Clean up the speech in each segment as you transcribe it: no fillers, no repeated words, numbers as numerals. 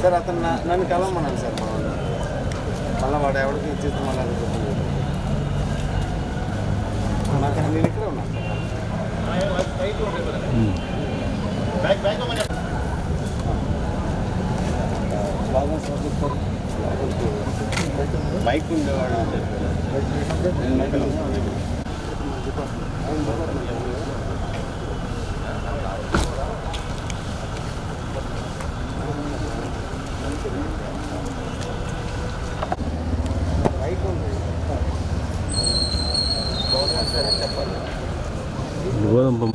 Sir అతను నన్ను కలవమన్నాను sir మళ్ళీ వాడు ఎవరికి ఇచ్చేసి మళ్ళీ నేను ఇక్కడే ఉన్నాను బైక్ ఉండేవాడు గోధుమ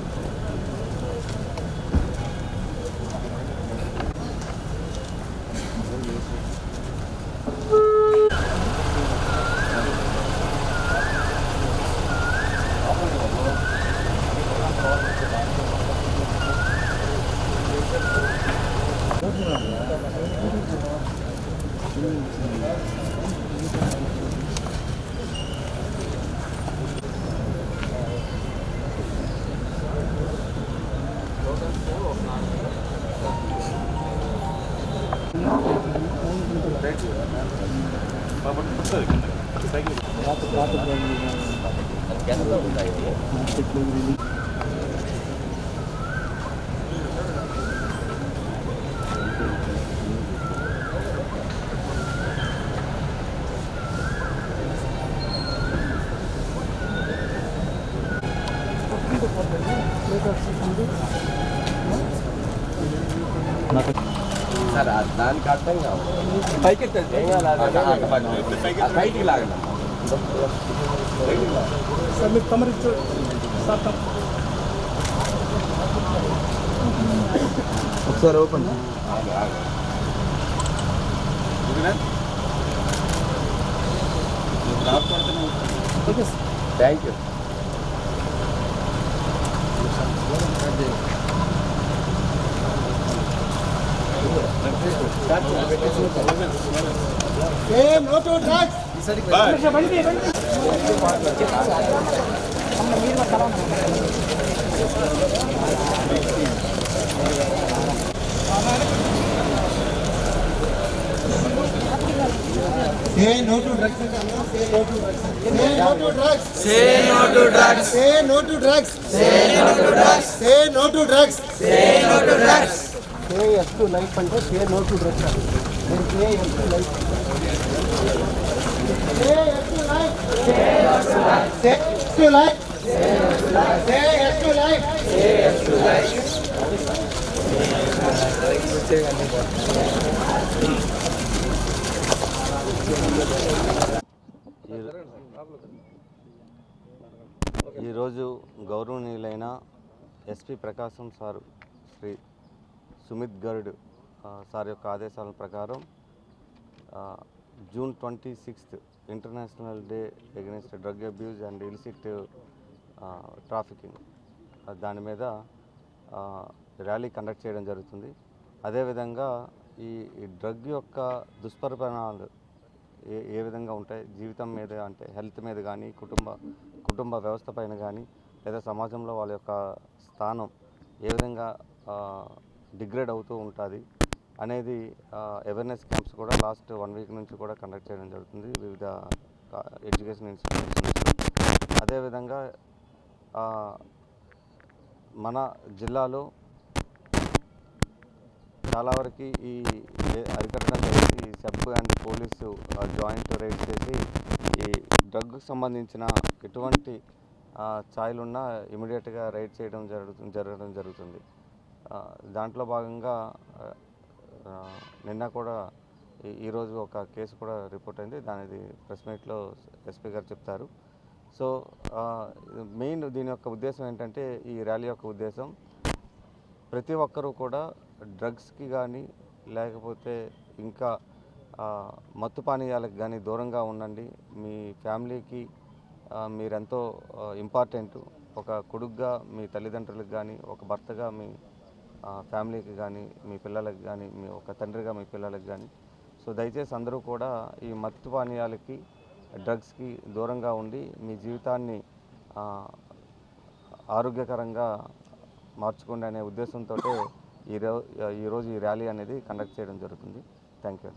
సార్ దానికి అర్థం కావాలి పైకి పైకి లాగండి సార్ మీరు తమరి ఒకసారి open thank you know to drugs Say no to drugs. Say no to drugs. Say no to drugs. Say no to drugs. Say no to drugs. Say no to drugs. Say yes to life and say no to drugs. Then say yes to life. Say yes to life. Say yes to life. Say yes to life. Say yes to life. Say yes to life. ఈరోజు గౌరవనీయులైన SP ప్రకాశం sir Shri Sumit Garud sir యొక్క ఆదేశాల ప్రకారం June 26 international day against drug abuse and illicit trafficking దాని మీద rally conduct చేయడం జరుగుతుంది. అదేవిధంగా ఈ డ్రగ్ యొక్క దుష్పరిణామాలు ఏ విధంగా ఉంటాయి జీవితం మీద అంటే హెల్త్ మీద కానీ కుటుంబ వ్యవస్థ పైన కానీ లేదా సమాజంలో వాళ్ళ యొక్క స్థానం ఏ విధంగా డిగ్రేడ్ అవుతూ ఉంటుంది అనేది అవేర్నెస్ క్యాంప్స్ కూడా లాస్ట్ 1 వీక్ నుంచి కూడా కండక్ట్ చేయడం జరుగుతుంది వివిధ ఎడ్యుకేషన్ ఇన్స్టిట్యూషన్స్. అదేవిధంగా మన జిల్లాలో చాలా వరకు ఈ అరికట్టడం జరిగింది. ఈ సబ్ అండ్ పోలీసు జాయింట్ రైడ్ చేసి ఈ డ్రగ్కు సంబంధించిన ఎటువంటి ఛాయలున్నా ఇమీడియట్గా రైడ్ చేయడం జరగడం జరుగుతుంది. దాంట్లో భాగంగా నిన్న కూడా ఈరోజు ఒక కేసు కూడా రిపోర్ట్ అయింది. దానిది ప్రెస్ మీట్లో ఎస్పీ గారు చెప్తారు. సో మెయిన్ దీని యొక్క ఉద్దేశం ఏంటంటే ఈ ర్యాలీ యొక్క ఉద్దేశం ప్రతి ఒక్కరూ కూడా డ్రగ్స్కి కానీ లేకపోతే ఇంకా మత్తు పానీయాలకు కానీ దూరంగా ఉండండి. మీ ఫ్యామిలీకి మీరెంతో ఇంపార్టెంట్. ఒక కొడుకుగా మీ తల్లిదండ్రులకు కానీ, ఒక భర్తగా మీ ఫ్యామిలీకి కానీ, మీ పిల్లలకు కానీ, మీ ఒక తండ్రిగా మీ పిల్లలకు కానీ. సో దయచేసి అందరూ కూడా ఈ మత్తు పానీయాలకి డ్రగ్స్కి దూరంగా ఉండి మీ జీవితాన్ని ఆరోగ్యకరంగా మార్చుకోండి అనే ఉద్దేశంతో ఈరోజు ఈ ర్యాలీ అనేది కండక్ట్ చేయడం జరుగుతుంది. Thank you.